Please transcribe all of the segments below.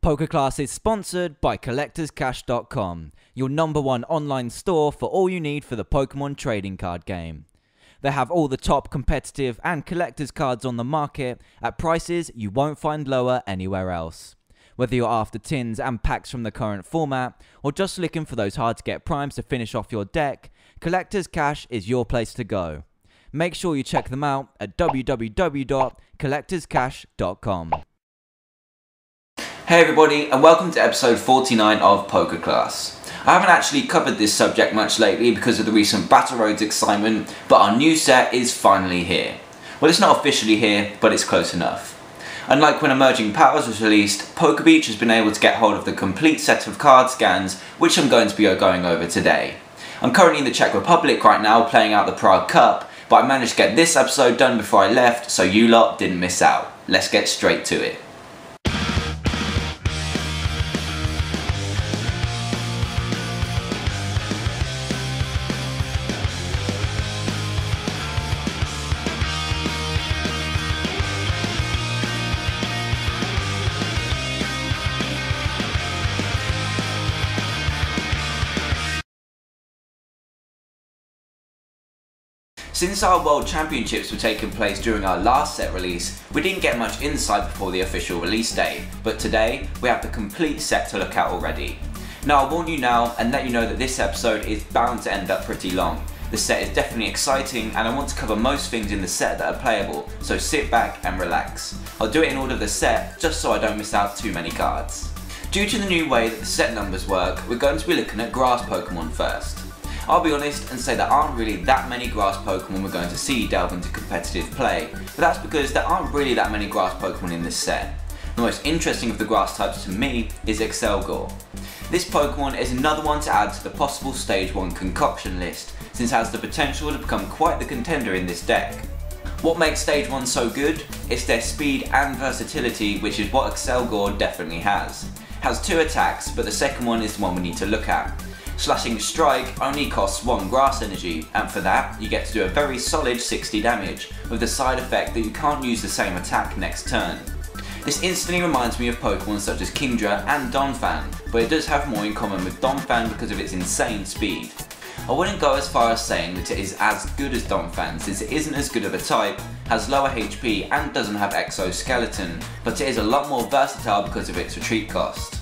PokeClass is sponsored by CollectorsCash.com, your #1 online store for all you need for the Pokemon trading card game. They have all the top competitive and collector's cards on the market at prices you won't find lower anywhere else. Whether you're after tins and packs from the current format, or just looking for those hard to get primes to finish off your deck, Collector's Cash is your place to go. Make sure you check them out at www.collectorscash.com. Hey everybody, and welcome to episode 49 of PokeClass. I haven't actually covered this subject much lately because of the recent Battle Roads excitement, but our new set is finally here. Well, it's not officially here, but it's close enough. Unlike when Emerging Powers was released, PokeBeach has been able to get hold of the complete set of card scans, which I'm going to be going over today. I'm currently in the Czech Republic right now playing out the Prague Cup, but I managed to get this episode done before I left, so you lot didn't miss out. Let's get straight to it. Since our World Championships were taking place during our last set release, we didn't get much insight before the official release date, but today we have the complete set to look at already. Now I'll warn you now and let you know that this episode is bound to end up pretty long. The set is definitely exciting and I want to cover most things in the set that are playable, so sit back and relax. I'll do it in order of the set just so I don't miss out too many cards. Due to the new way that the set numbers work, we're going to be looking at grass Pokemon first. I'll be honest and say there aren't really that many grass Pokemon we're going to see delve into competitive play, but that's because there aren't really that many grass Pokemon in this set. The most interesting of the grass types to me is Excelgor. This Pokemon is another one to add to the possible Stage 1 concoction list, since it has the potential to become quite the contender in this deck. What makes Stage 1 so good? It's their speed and versatility, which is what Excelgor definitely has. It has 2 attacks, but the second one is the one we need to look at. Slashing Strike only costs 1 grass energy, and for that you get to do a very solid 60 damage, with the side effect that you can't use the same attack next turn. This instantly reminds me of Pokemon such as Kingdra and Donphan, but it does have more in common with Donphan because of its insane speed. I wouldn't go as far as saying that it is as good as Donphan, since it isn't as good of a type, has lower HP and doesn't have Exoskeleton, but it is a lot more versatile because of its retreat cost.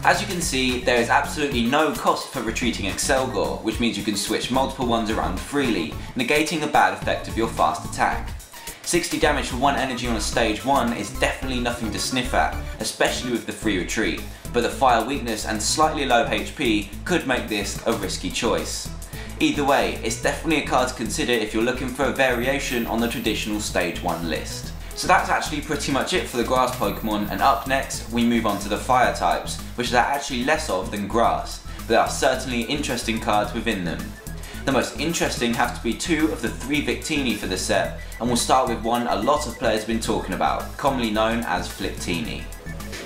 As you can see, there is absolutely no cost for retreating Excelgor, which means you can switch multiple ones around freely, negating the bad effect of your fast attack. 60 damage for 1 energy on a stage 1 is definitely nothing to sniff at, especially with the free retreat, but the fire weakness and slightly low HP could make this a risky choice. Either way, it's definitely a card to consider if you're looking for a variation on the traditional stage 1 list. So that's actually pretty much it for the grass Pokemon, and up next we move on to the fire types, which there are actually less of than grass, but there are certainly interesting cards within them. The most interesting have to be 2 of the 3 Victini for the set, and we'll start with one a lot of players have been talking about, commonly known as Fliptini.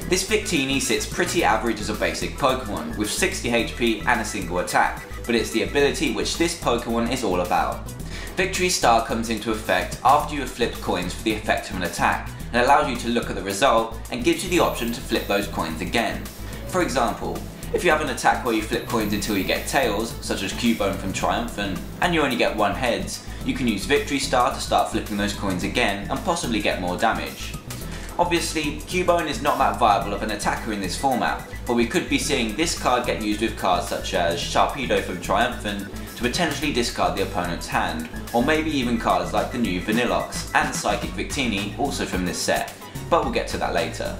This Victini sits pretty average as a basic Pokemon, with 60 HP and a single attack, but it's the ability which this Pokemon is all about. Victory Star comes into effect after you have flipped coins for the effect of an attack, and allows you to look at the result and gives you the option to flip those coins again. For example, if you have an attack where you flip coins until you get tails, such as Cubone from Triumphant, and you only get 1 heads, you can use Victory Star to start flipping those coins again and possibly get more damage. Obviously, Cubone is not that viable of an attacker in this format, but we could be seeing this card get used with cards such as Sharpedo from Triumphant to potentially discard the opponent's hand, or maybe even cards like the new Vanilluxe and Psychic Victini also from this set, but we'll get to that later.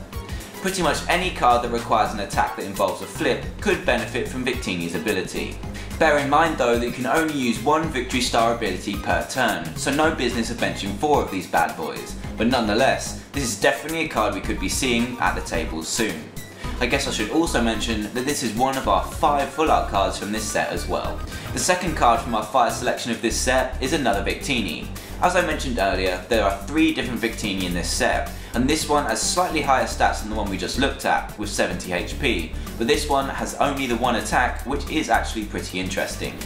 Pretty much any card that requires an attack that involves a flip could benefit from Victini's ability. Bear in mind though that you can only use 1 Victory Star ability per turn, so no business of benching 4 of these bad boys, but nonetheless, this is definitely a card we could be seeing at the tables soon. I guess I should also mention that this is one of our 5 full art cards from this set as well. The second card from our fire selection of this set is another Victini. As I mentioned earlier, there are 3 different Victini in this set, and this one has slightly higher stats than the one we just looked at, with 70 HP, but this one has only the 1 attack, which is actually pretty interesting.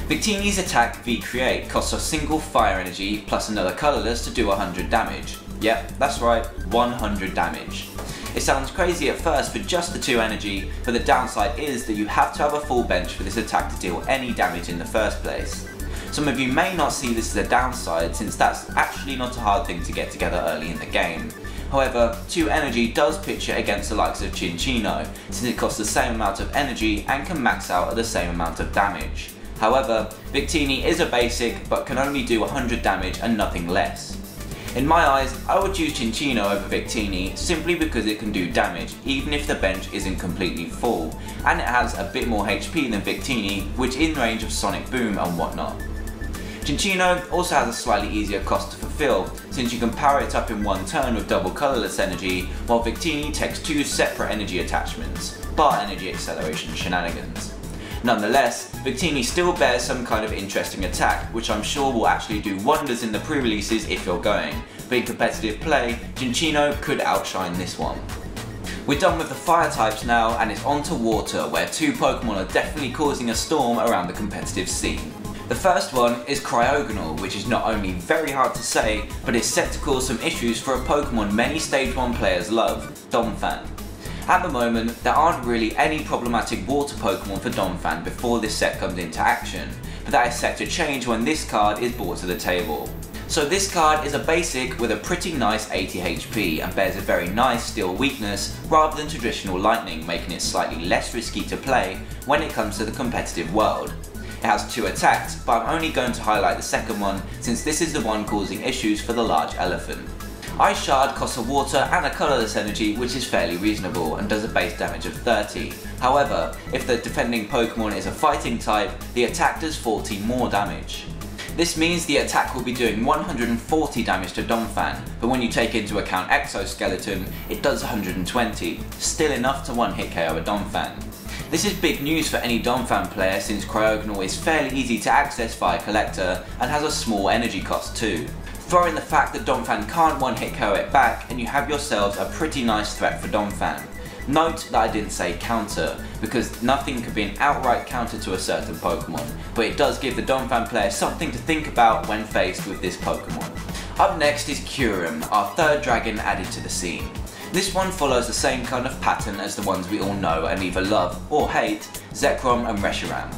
Victini's attack V-Create costs a single fire energy plus another colourless to do 100 damage. Yep, that's right, 100 damage. It sounds crazy at first for just the 2 energy, but the downside is that you have to have a full bench for this attack to deal any damage in the first place. Some of you may not see this as a downside, since that's actually not a hard thing to get together early in the game. However, 2 energy does pitch it against the likes of Cinccino, since it costs the same amount of energy and can max out at the same amount of damage. However, Victini is a basic but can only do 100 damage and nothing less. In my eyes, I would choose Cinccino over Victini simply because it can do damage even if the bench isn't completely full, and it has a bit more HP than Victini, which is in range of Sonic Boom and whatnot. Cinccino also has a slightly easier cost to fulfill, since you can power it up in one turn with double colourless energy, while Victini takes 2 separate energy attachments, bar energy acceleration shenanigans. Nonetheless, Victini still bears some kind of interesting attack, which I'm sure will actually do wonders in the pre-releases if you're going, but in competitive play, Cinccino could outshine this one. We're done with the fire types now, and it's on to water, where 2 Pokemon are definitely causing a storm around the competitive scene. The first one is Cryogonal, which is not only very hard to say, but is set to cause some issues for a Pokemon many Stage 1 players love, Donphan. At the moment, there aren't really any problematic water Pokemon for Donphan before this set comes into action, but that is set to change when this card is brought to the table. So this card is a basic with a pretty nice 80 HP and bears a very nice steel weakness rather than traditional lightning, making it slightly less risky to play when it comes to the competitive world. It has 2 attacks, but I'm only going to highlight the second one since this is the one causing issues for the large elephant. Ice Shard costs a water and a colourless energy, which is fairly reasonable and does a base damage of 30. However, if the defending Pokemon is a fighting type, the attack does 40 more damage. This means the attack will be doing 140 damage to Donphan, but when you take into account Exoskeleton, it does 120, still enough to one-hit KO a Donphan. This is big news for any Donphan player since Cryogonal is fairly easy to access via Collector and has a small energy cost too. Throw in the fact that Donphan can't one-hit KO it back and you have yourselves a pretty nice threat for Donphan. Note that I didn't say counter, because nothing could be an outright counter to a certain Pokemon, but it does give the Donphan player something to think about when faced with this Pokemon. Up next is Kyurem, our 3rd dragon added to the scene. This one follows the same kind of pattern as the ones we all know and either love or hate, Zekrom and Reshiram.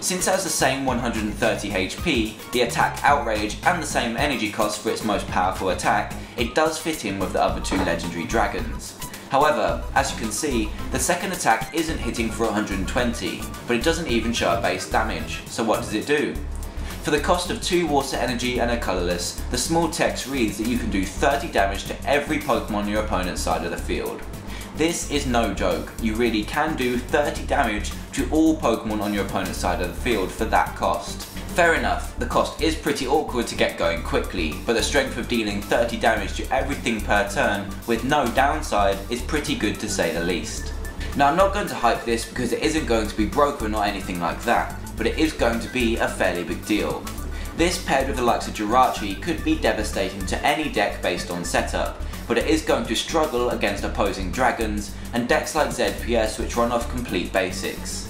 Since it has the same 130 HP, the attack Outrage and the same energy cost for its most powerful attack, it does fit in with the other 2 legendary dragons. However, as you can see, the second attack isn't hitting for 120, but it doesn't even show a base damage, so what does it do? For the cost of 2 water energy and a colourless, the small text reads that you can do 30 damage to every Pokemon on your opponent's side of the field. This is no joke, you really can do 30 damage to all Pokemon on your opponent's side of the field for that cost. Fair enough, the cost is pretty awkward to get going quickly, but the strength of dealing 30 damage to everything per turn with no downside is pretty good to say the least. Now I'm not going to hype this because it isn't going to be broken or anything like that, but it is going to be a fairly big deal. This paired with the likes of Jirachi could be devastating to any deck based on setup, but it is going to struggle against opposing dragons and decks like ZPS which run off complete basics.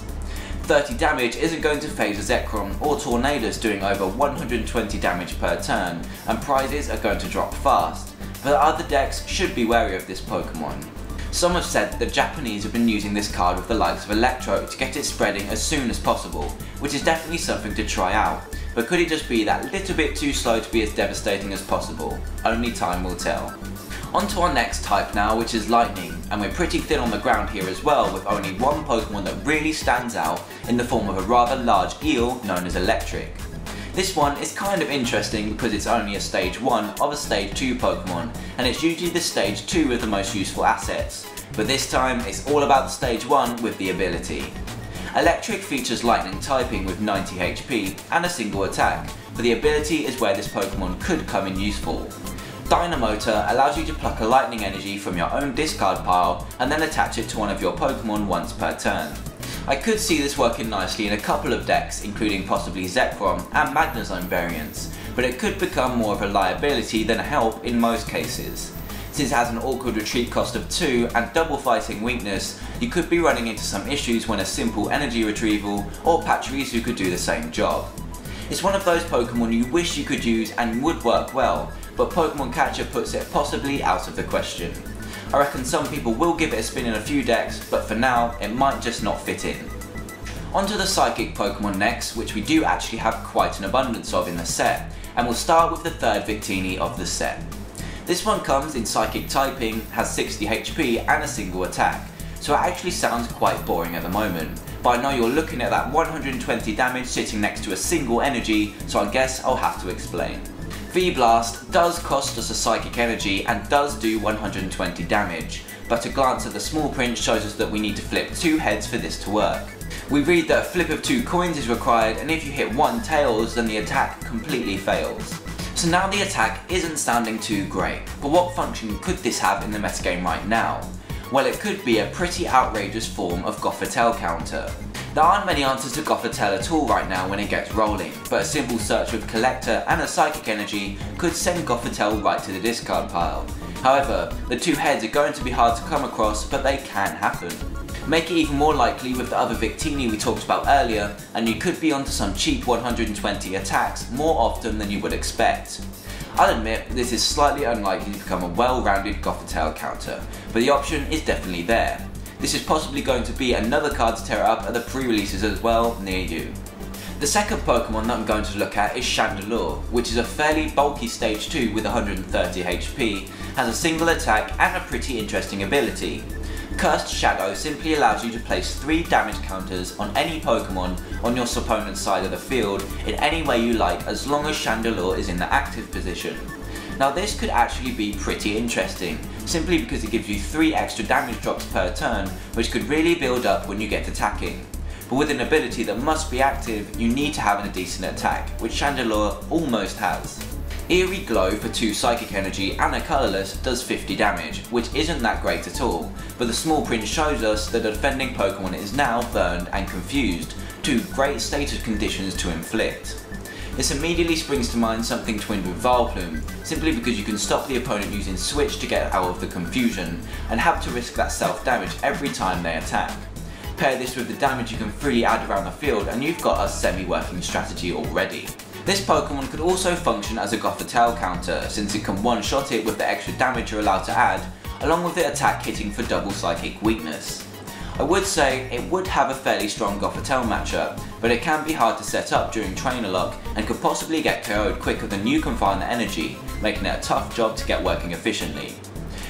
30 damage isn't going to phase a Zekrom or Tornadus doing over 120 damage per turn, and prizes are going to drop fast, but other decks should be wary of this Pokemon. Some have said that the Japanese have been using this card with the likes of Electro to get it spreading as soon as possible, which is definitely something to try out, but could it just be that little bit too slow to be as devastating as possible? Only time will tell. On to our next type now, which is Lightning, and we're pretty thin on the ground here as well, with only one Pokemon that really stands out in the form of a rather large eel known as Electric. This one is kind of interesting because it's only a stage 1 of a stage 2 Pokemon, and it's usually the stage 2 with the most useful assets, but this time it's all about the stage 1 with the ability. Electric features lightning typing with 90 HP and a single attack, but the ability is where this Pokemon could come in useful. Dynamotor allows you to pluck a lightning energy from your own discard pile and then attach it to one of your Pokemon once per turn. I could see this working nicely in a couple of decks, including possibly Zekrom and Magnezone variants, but it could become more of a liability than a help in most cases. Since it has an awkward retreat cost of 2 and double fighting weakness, you could be running into some issues when a simple energy retrieval or Pachirisu could do the same job. It's one of those Pokemon you wish you could use and would work well, but Pokemon Catcher puts it possibly out of the question. I reckon some people will give it a spin in a few decks, but for now, it might just not fit in. Onto the Psychic Pokemon next, which we do actually have quite an abundance of in the set, and we'll start with the third Victini of the set. This one comes in Psychic typing, has 60 HP and a single attack, so it actually sounds quite boring at the moment, but I know you're looking at that 120 damage sitting next to a single energy, so I guess I'll have to explain. V-Blast does cost us a Psychic Energy and does do 120 damage, but a glance at the small print shows us that we need to flip 2 heads for this to work. We read that a flip of 2 coins is required, and if you hit 1 tails then the attack completely fails. So now the attack isn't sounding too great, but what function could this have in the metagame right now? Well, it could be a pretty outrageous form of Gothitelle counter. There aren't many answers to Gothitelle at all right now when it gets rolling, but a simple search with Collector and a Psychic Energy could send Gothitelle right to the discard pile. However, the 2 heads are going to be hard to come across, but they can happen. Make it even more likely with the other Victini we talked about earlier, and you could be onto some cheap 120 attacks more often than you would expect. I'll admit this is slightly unlikely to become a well-rounded Gothitelle counter, but the option is definitely there. This is possibly going to be another card to tear up at the pre-releases as well near you. The second Pokemon that I'm going to look at is Chandelure, which is a fairly bulky stage 2 with 130 HP, has a single attack and a pretty interesting ability. Cursed Shadow simply allows you to place 3 damage counters on any Pokemon on your opponent's side of the field in any way you like, as long as Chandelure is in the active position. Now this could actually be pretty interesting, simply because it gives you 3 extra damage drops per turn, which could really build up when you get attacking. But with an ability that must be active, you need to have a decent attack, which Chandelure almost has. Eerie Glow for 2 Psychic Energy and a colourless does 50 damage, which isn't that great at all, but the small print shows us that a defending Pokemon is now burned and confused, 2 great status conditions to inflict. This immediately springs to mind something twinned with Vileplume, simply because you can stop the opponent using Switch to get out of the confusion, and have to risk that self-damage every time they attack. Pair this with the damage you can freely add around the field and you've got a semi-working strategy already. This Pokemon could also function as a Gothitelle counter, since it can one-shot it with the extra damage you're allowed to add, along with the attack hitting for double Psychic weakness. I would say it would have a fairly strong Gothitelle matchup, but it can be hard to set up during trainer lock and could possibly get KO'd quicker than you can find the energy, making it a tough job to get working efficiently.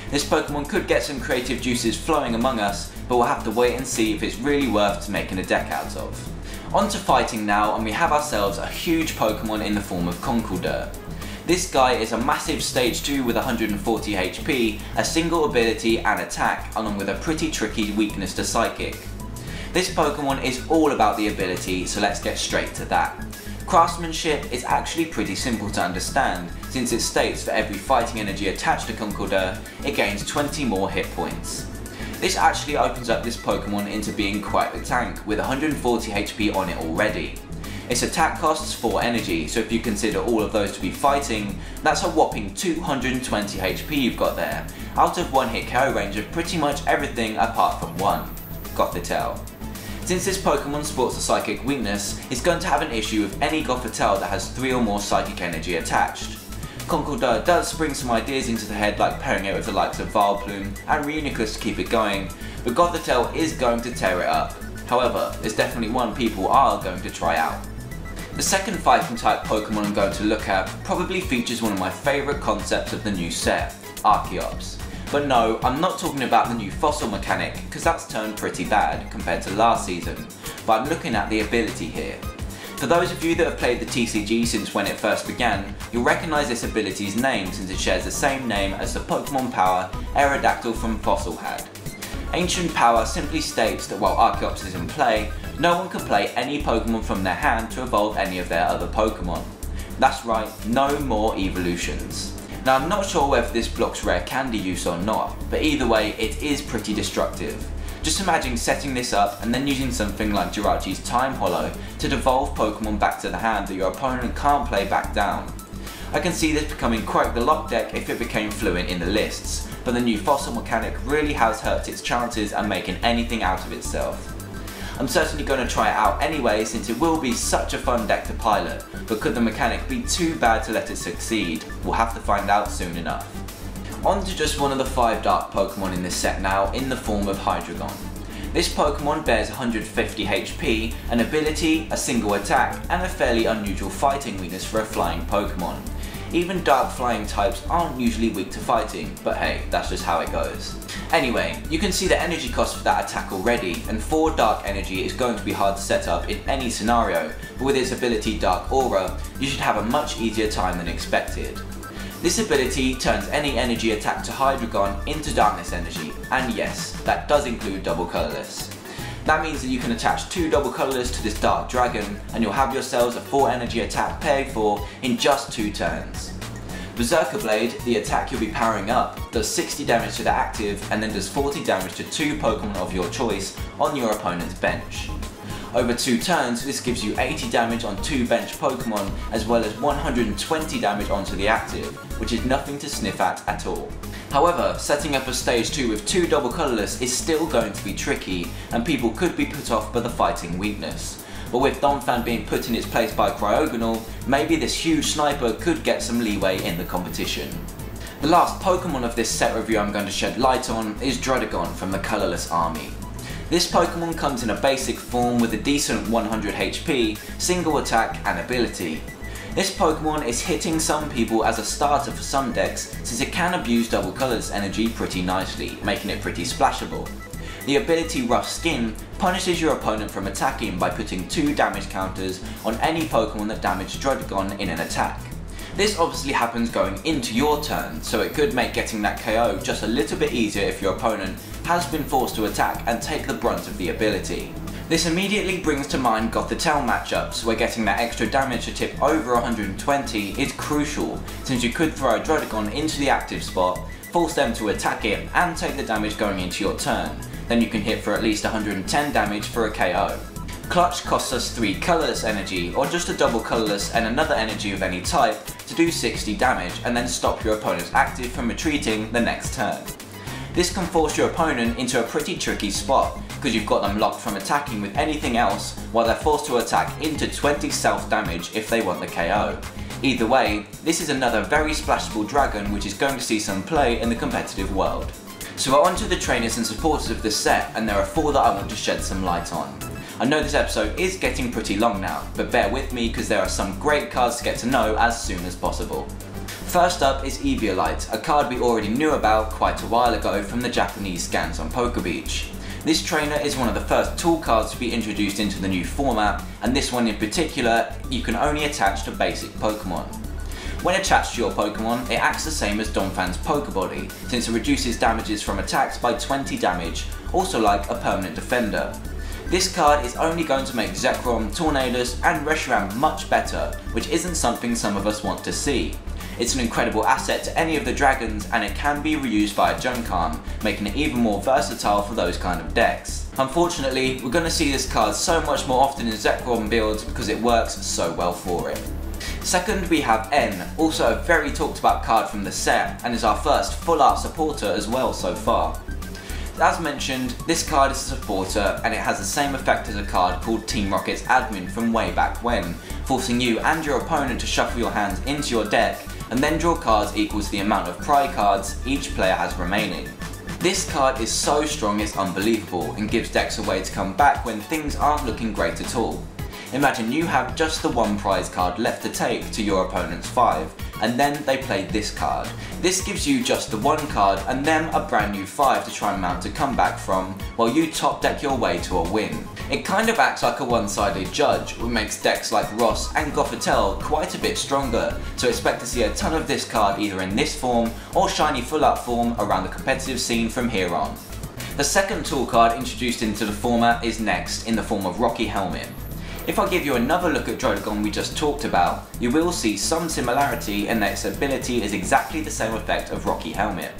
This Pokemon could get some creative juices flowing among us, but we'll have to wait and see if it's really worth making a deck out of. On to fighting now, and we have ourselves a huge Pokemon in the form of Conkeldurr. This guy is a massive stage 2 with 140 HP, a single ability and attack, along with a pretty tricky weakness to Psychic. This Pokemon is all about the ability, so let's get straight to that. Craftsmanship is actually pretty simple to understand, since it states for every fighting energy attached to Conkeldurr, it gains 20 more hit points. This actually opens up this Pokemon into being quite the tank, with 140 HP on it already. Its attack costs 4 energy, so if you consider all of those to be fighting, that's a whopping 220 HP you've got there, out of one hit KO range of pretty much everything apart from one, Gothitelle. Since this Pokemon sports a Psychic weakness, it's going to have an issue with any Gothitelle that has 3 or more Psychic energy attached. Conkeldurr does spring some ideas into the head, like pairing it with the likes of Vileplume and Reuniclus to keep it going, but Gothitelle is going to tear it up. However, there's definitely one people are going to try out. The second fighting type Pokemon I'm going to look at probably features one of my favourite concepts of the new set, Archeops. But no, I'm not talking about the new fossil mechanic, because that's turned pretty bad compared to last season, but I'm looking at the ability here. For those of you that have played the TCG since when it first began, you'll recognise this ability's name since it shares the same name as the Pokemon Power Aerodactyl from Fossil had. Ancient Power simply states that while Archeops is in play, no one can play any Pokemon from their hand to evolve any of their other Pokemon. That's right, no more evolutions. Now I'm not sure whether this blocks rare candy use or not, but either way it is pretty destructive. Just imagine setting this up and then using something like Jirachi's Time Hollow to devolve Pokemon back to the hand that your opponent can't play back down. I can see this becoming quite the lock deck if it became fluent in the lists, but the new fossil mechanic really has hurt its chances at making anything out of itself. I'm certainly going to try it out anyway, since it will be such a fun deck to pilot, but could the mechanic be too bad to let it succeed? We'll have to find out soon enough. On to just one of the 5 dark Pokemon in this set now, in the form of Hydreigon. This Pokemon bears 150 HP, an ability, a single attack, and a fairly unusual fighting weakness for a flying Pokemon. Even dark flying types aren't usually weak to fighting, but hey, that's just how it goes. Anyway, you can see the energy cost for that attack already, and 4 dark energy is going to be hard to set up in any scenario, but with its ability Dark Aura, you should have a much easier time than expected. This ability turns any energy attack to Hydreigon into darkness energy, and yes, that does include double colourless. That means that you can attach 2 double colourless to this dark dragon, and you'll have yourselves a 4 energy attack paired for in just 2 turns. Berserker Blade, the attack you'll be powering up, does 60 damage to the active and then does 40 damage to 2 Pokemon of your choice on your opponent's bench. Over 2 turns, this gives you 80 damage on 2 bench Pokemon as well as 120 damage onto the active, which is nothing to sniff at all. However, setting up a stage 2 with 2 double colourless is still going to be tricky, and people could be put off by the fighting weakness. But with Donphan being put in its place by Cryogonal, maybe this huge sniper could get some leeway in the competition. The last Pokemon of this set review I'm going to shed light on is Druddigon from the Colourless Army. This Pokemon comes in a basic form with a decent 100 HP, single attack and ability. This Pokemon is hitting some people as a starter for some decks since it can abuse double colours energy pretty nicely, making it pretty splashable. The ability Rough Skin punishes your opponent from attacking by putting 2 damage counters on any Pokemon that damaged Druddigon in an attack. This obviously happens going into your turn, so it could make getting that KO just a little bit easier if your opponent has been forced to attack and take the brunt of the ability. This immediately brings to mind Gothitelle matchups, where getting that extra damage to tip over 120 is crucial, since you could throw a Druddigon into the active spot, force them to attack it and take the damage going into your turn. Then you can hit for at least 110 damage for a KO. Clutch costs us 3 colourless energy, or just a double colourless and another energy of any type to do 60 damage and then stop your opponent's active from retreating the next turn. This can force your opponent into a pretty tricky spot, because you've got them locked from attacking with anything else while they're forced to attack into 20 self damage if they want the KO. Either way, this is another very splashable dragon which is going to see some play in the competitive world. So we're on to the trainers and supporters of this set, and there are 4 that I want to shed some light on. I know this episode is getting pretty long now, but bear with me because there are some great cards to get to know as soon as possible. First up is Eviolite, a card we already knew about quite a while ago from the Japanese scans on PokeBeach. This trainer is one of the first tool cards to be introduced into the new format, and this one in particular you can only attach to basic Pokemon. When attached to your Pokemon, it acts the same as Donphan's Pokebody, since it reduces damages from attacks by 20 damage, also like a permanent defender. This card is only going to make Zekrom, Tornadus and Reshiram much better, which isn't something some of us want to see. It's an incredible asset to any of the dragons, and it can be reused via Junkarn, making it even more versatile for those kind of decks. Unfortunately, we're going to see this card so much more often in Zekrom builds because it works so well for it. Second, we have N, also a very talked about card from the set, and is our first full art supporter as well so far. As mentioned, this card is a supporter, and it has the same effect as a card called Team Rocket's Admin from way back when, forcing you and your opponent to shuffle your hands into your deck and then draw cards equal to the amount of pry cards each player has remaining. This card is so strong it's unbelievable, and gives decks a way to come back when things aren't looking great at all. Imagine you have just the 1 prize card left to take to your opponent's 5, and then they play this card. This gives you just the 1 card and them a brand new 5 to try and mount a comeback from, while you top deck your way to a win. It kind of acts like a one-sided judge, which makes decks like Ross and Gothitelle quite a bit stronger, so expect to see a ton of this card either in this form or shiny full art form around the competitive scene from here on. The second tool card introduced into the format is next, in the form of Rocky Helmet. If I give you another look at Druddigon we just talked about, you will see some similarity in that its ability is exactly the same effect of Rocky Helmet.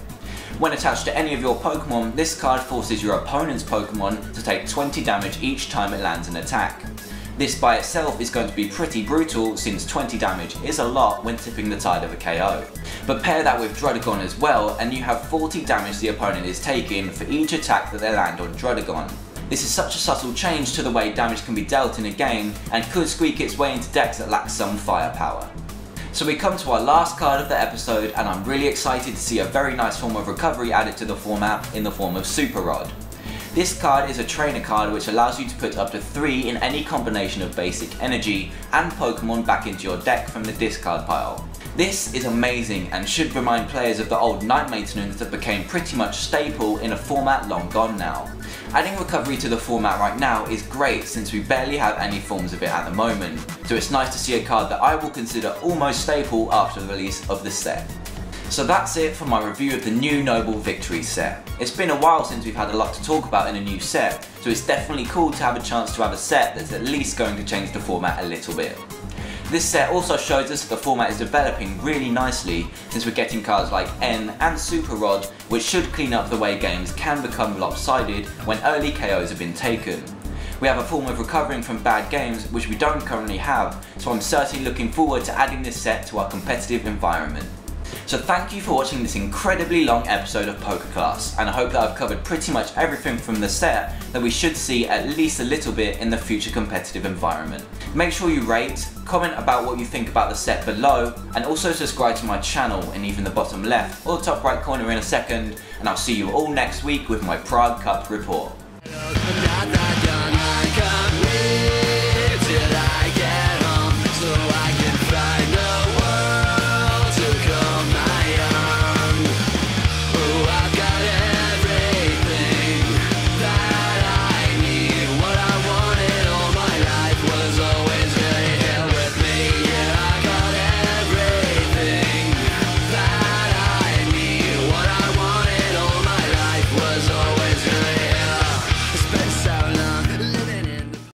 When attached to any of your Pokemon, this card forces your opponent's Pokemon to take 20 damage each time it lands an attack. This by itself is going to be pretty brutal, since 20 damage is a lot when tipping the tide of a KO. But pair that with Druddigon as well, and you have 40 damage the opponent is taking for each attack that they land on Druddigon. This is such a subtle change to the way damage can be dealt in a game, and could squeak its way into decks that lack some firepower. So we come to our last card of the episode, and I'm really excited to see a very nice form of recovery added to the format in the form of Super Rod. This card is a trainer card which allows you to put up to 3 in any combination of basic energy and Pokemon back into your deck from the discard pile. This is amazing and should remind players of the old night maintenance that became pretty much staple in a format long gone now. Adding recovery to the format right now is great since we barely have any forms of it at the moment, so it's nice to see a card that I will consider almost staple after the release of the set. So that's it for my review of the new Noble Victories set. It's been a while since we've had a lot to talk about in a new set, so it's definitely cool to have a chance to have a set that's at least going to change the format a little bit. This set also shows us that the format is developing really nicely since we're getting cards like N and Super Rod, which should clean up the way games can become lopsided when early KOs have been taken. We have a form of recovering from bad games which we don't currently have, so I'm certainly looking forward to adding this set to our competitive environment. So thank you for watching this incredibly long episode of PokeClass, and I hope that I've covered pretty much everything from the set that we should see at least a little bit in the future competitive environment. Make sure you rate, comment about what you think about the set below, and also subscribe to my channel in either the bottom left or top right corner in a second, and I'll see you all next week with my Prague Cup report.